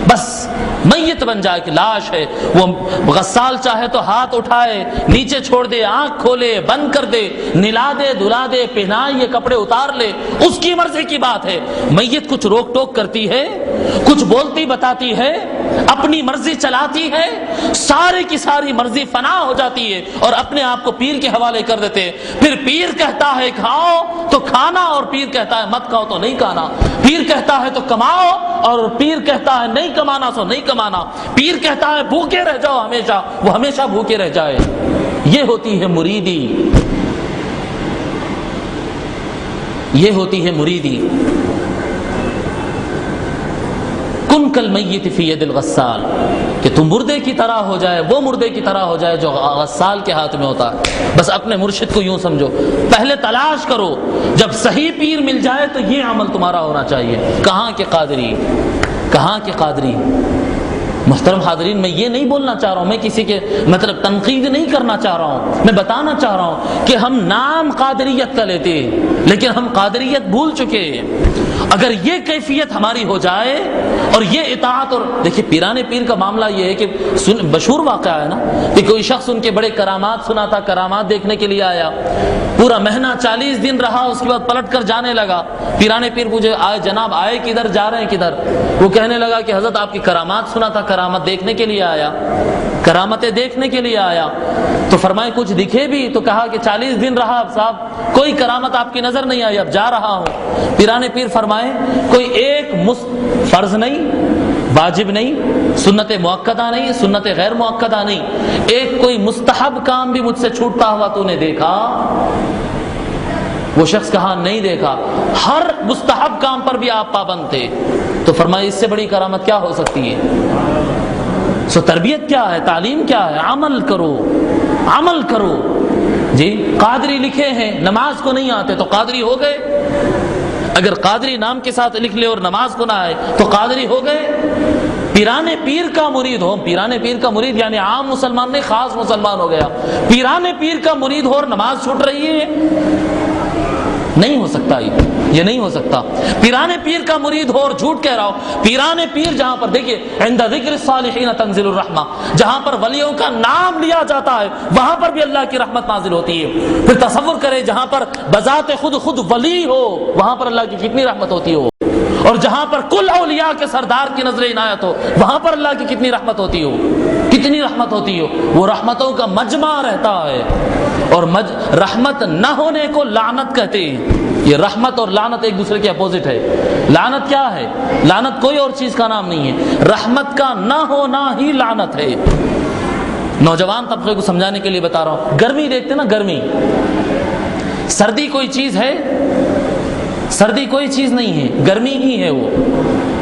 بس میت بن جائے کہ لاش ہے۔ وہ غسال چاہے تو ہاتھ اٹھائے نیچے چھوڑ دے، آنکھ کھولے بند کر دے، نلا دے دھلا دے، پہنائے یہ کپڑے اتار لے، اس کی مرضی کی بات ہے۔ میت کچھ روک ٹوک کرتی ہے، کچھ بولتی بتاتی ہے، اپنی مرضی چلاتی ہے، سارے کی ساری مرضی فنا ہو جاتی ہے اور اپنے آپ کو پیر کے حوالے کر دیتے ہیں۔ پھر پیر کہتا ہے کھاؤ تو کھانا، اور پیر کہتا ہے مت کھاؤ تو نہیں کھانا، پیر کہتا ہے تو کماؤ اور پیر کہتا ہے نہیں کمانا سو نہیں کمانا، پیر کہتا ہے بھوکے رہ جاؤ ہمیشہ، وہ ہمیشہ بھوکے رہ جائے۔ یہ ہوتی ہے مریدی، یہ ہوتی ہے مریدی۔ کن کل میت فی ید الغسال، کہ تم مردے کی طرح ہو جائے، وہ مردے کی طرح ہو جائے جو غسال کے ہاتھ میں ہوتا ہے۔ بس اپنے مرشد کو یوں سمجھو، پہلے تلاش کرو، جب صحیح پیر مل جائے تو یہ عمل تمہارا ہونا چاہیے۔ کہاں کے قادری، کہاں کے قادری۔ محترم حاضرین، میں یہ نہیں بولنا چاہ رہا ہوں، میں کسی کے مطلب تنقید نہیں کرنا چاہ رہا ہوں، میں بتانا چاہ رہا ہوں کہ ہم نام قادریت کا لیتے لیکن ہم قادریت بھول چکے۔ اگر یہ کیفیت ہماری ہو جائے اور یہ اطاعت، اور دیکھیے پیرانے پیر کا معاملہ یہ ہے کہ مشہور واقعہ ہے نا کہ کوئی شخص ان کے بڑے کرامات سنا تھا، کرامات دیکھنے کے لیے آیا، پورا مہینہ 40 دن رہا، اس کے بعد پلٹ کر جانے لگا۔ پیرانے پیر پوچھے آئے جناب، آئے کدھر، جا رہے ہیں کدھر؟ وہ کہنے لگا کہ حضرت آپ کی کرامات سنا تھا، کرامت دیکھنے کے لیے آیا، کرامتیں دیکھنے کے لیے آیا۔ تو فرمائے کچھ دکھے بھی؟ تو کہا کہ 40 دن رہا صاحب، کوئی کرامت آپ کی نظر نہیں آئی، اب جا رہا ہوں۔ پیرانے پیر فرمائے کوئی ایک فرض نہیں، واجب نہیں، سنت مؤکدہ نہیں، سنت غیر مؤکدہ نہیں، ایک کوئی مستحب کام بھی مجھ سے چھوٹتا ہوا تو نے دیکھا؟ وہ شخص کہا نہیں دیکھا۔ ہر مستحب کام پر بھی آپ پابند تھے۔ تو فرمایا اس سے بڑی کرامت کیا ہو سکتی ہے؟ سو تربیت کیا ہے، تعلیم کیا ہے؟ عمل کرو، عمل کرو۔ جی قادری لکھے ہیں، نماز کو نہیں آتے تو قادری ہو گئے؟ اگر قادری نام کے ساتھ لکھ لے اور نماز کو نہ آئے تو قادری ہو گئے؟ پیرانے پیر کا مرید ہو، پیرانے پیر کا مرید یعنی عام مسلمان نہیں، خاص مسلمان ہو گیا، پیرانے پیر کا مرید ہو اور نماز چھوٹ رہی ہے؟ نہیں ہو سکتا، یہ نہیں ہو سکتا۔ پیرانے پیر کا مرید ہو اور جھوٹ کہہ رہا ہو، پیرانے پیر جہاں پر دیکھیے عند ذکر الصالحین تنزل الرحمہ، جہاں پر ولیوں کا نام لیا جاتا ہے وہاں پر بھی اللہ کی رحمت نازل ہوتی ہے۔ پھر تصور کرے جہاں پر بذات خود ولی ہو وہاں پر اللہ کی کتنی رحمت ہوتی ہو، اور جہاں پر کل اولیاء کے سردار کی نظر عنایت ہو وہاں پر اللہ کی کتنی رحمت ہوتی ہو، کتنی رحمت ہوتی ہو۔ وہ رحمتوں کا مجمع رہتا ہے، اور رحمت نہ ہونے کو لعنت کہتے ہیں۔ یہ رحمت اور لعنت ایک دوسرے کے اپوزٹ ہے۔ لعنت کیا ہے؟ لعنت کوئی اور چیز کا نام نہیں ہے، رحمت کا نہ ہونا ہی لعنت ہے۔ نوجوان طبقے کو سمجھانے کے لیے بتا رہا ہوں، گرمی دیکھتے نا، گرمی، سردی کوئی چیز ہے؟ سردی کوئی چیز نہیں ہے، گرمی ہی ہے وہ۔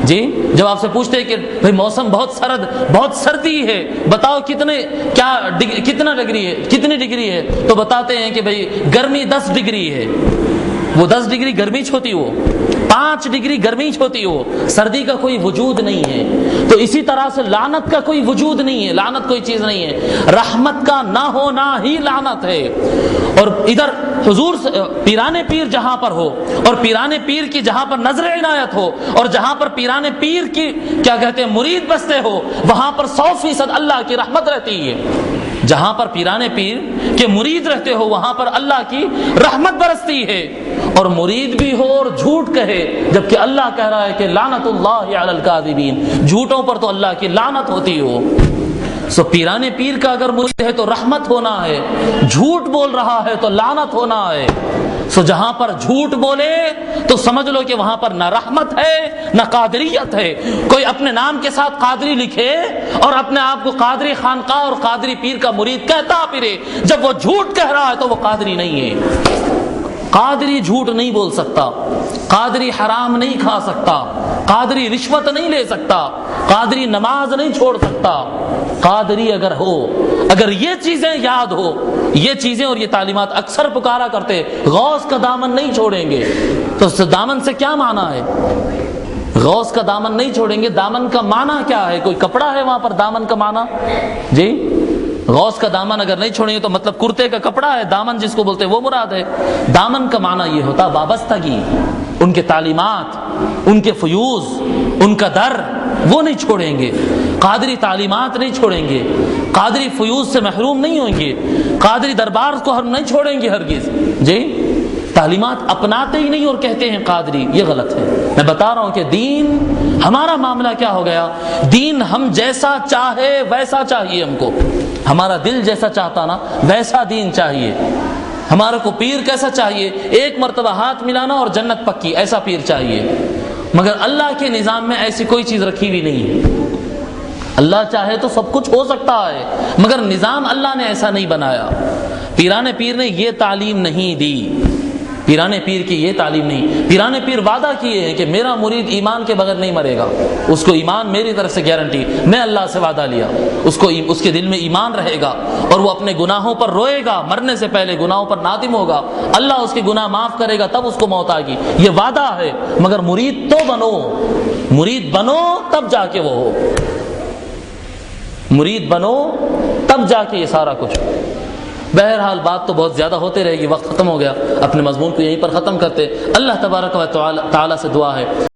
جی جب آپ سے پوچھتے ہیں کہ بھئی موسم بہت سرد، بہت سردی ہے، بتاؤ کتنا ڈگری ہے، کتنی ڈگری ہے؟ تو بتاتے ہیں کہ بھئی گرمی 10 ڈگری ہے۔ وہ 10 ڈگری گرمی ہوتی ہو، 5 ڈگری گرمی ہوتی ہو، سردی کا کوئی وجود نہیں ہے۔ تو اسی طرح سے لعنت کا کوئی وجود نہیں ہے، لعنت کوئی چیز نہیں ہے، رحمت کا نہ ہونا ہی لعنت ہے۔ اور ادھر حضور پیرانے پیر جہاں پر ہو، اور پیرانے پیر کی جہاں پر نظر عنایت ہو، اور جہاں پر پیرانے پیر کی کیا کہتے ہیں مرید بستے ہو، وہاں پر 100% اللہ کی رحمت رہتی ہے۔ جہاں پر پیرانے پیر کے مرید رہتے ہو وہاں پر اللہ کی رحمت برستی ہے، اور مرید بھی ہو اور جھوٹ کہے، جبکہ اللہ کہہ رہا ہے کہ لعنت اللہ علی الکاذبین، جھوٹوں پر تو اللہ کی لعنت ہوتی ہو۔ سو پیرانے پیر کا اگر مرید ہے تو رحمت ہونا ہے، جھوٹ بول رہا ہے تو لعنت ہونا ہے۔ سو جہاں پر جھوٹ بولے تو سمجھ لو کہ وہاں پر نہ رحمت ہے نہ قادریت ہے۔ کوئی اپنے نام کے ساتھ قادری لکھے اور اپنے آپ کو قادری خانقاہ اور قادری پیر کا مرید کہتا پھرے، جب وہ جھوٹ کہہ رہا ہے تو وہ قادری نہیں ہے۔ قادری جھوٹ نہیں بول سکتا، قادری حرام نہیں کھا سکتا، قادری رشوت نہیں لے سکتا، قادری نماز نہیں چھوڑ سکتا۔ قادری اگر ہو، اگر یہ چیزیں یاد ہو، یہ چیزیں اور یہ تعلیمات اکثر پکارا کرتے غوث کا دامن نہیں چھوڑیں گے، تو اس دامن سے کیا معنی ہے؟ غوث کا دامن نہیں چھوڑیں گے، دامن کا معنی کیا ہے؟ کوئی کپڑا ہے وہاں پر دامن کا معنی؟ جی غوث کا دامن اگر نہیں چھوڑیں گے تو مطلب کرتے کا کپڑا ہے، دامن جس کو بولتے ہیں وہ مراد ہے۔ دامن کا معنی یہ ہوتا وابستگی، ان کے تعلیمات، ان کے فیوز، ان کا در وہ نہیں چھوڑیں گے، قادری تعلیمات نہیں چھوڑیں گے، قادری فیوز سے محروم نہیں ہوں گے، قادری دربار کو ہم نہیں چھوڑیں گے ہرگز۔ جی تعلیمات اپناتے ہی نہیں اور کہتے ہیں قادری، یہ غلط ہے۔ میں بتا رہا ہوں کہ دین، ہمارا معاملہ کیا ہو گیا، دین ہم جیسا چاہے ویسا چاہیے، ہم کو ہمارا دل جیسا چاہتا نا ویسا دین چاہیے، ہمارے کو پیر کیسا چاہیے، ایک مرتبہ ہاتھ ملانا اور جنت پکی، ایسا پیر چاہیے۔ مگر اللہ کے نظام میں ایسی کوئی چیز رکھی ہوئی نہیں ہے۔ اللہ چاہے تو سب کچھ ہو سکتا ہے، مگر نظام اللہ نے ایسا نہیں بنایا۔ پیران پیر نے یہ تعلیم نہیں دی، پیران پیر کی یہ تعلیم نہیں۔ پیران پیر وعدہ کیے ہیں کہ میرا مرید ایمان کے بغیر نہیں مرے گا، اس کو ایمان میری طرف سے گارنٹی، میں اللہ سے وعدہ لیا، اس کے دل میں ایمان رہے گا اور وہ اپنے گناہوں پر روئے گا، مرنے سے پہلے گناہوں پر نادم ہوگا، اللہ اس کے گناہ معاف کرے گا، تب اس کو موت آئے گی، یہ وعدہ ہے۔ مگر مرید تو بنو، مرید بنو تب جا کے وہ ہو، مرید بنو تب جا کے یہ سارا کچھ۔ بہرحال بات تو بہت زیادہ ہوتے رہے گی، وقت ختم ہو گیا، اپنے مضمون کو یہیں پر ختم کرتے۔ اللہ تبارک و تعالی سے دعا ہے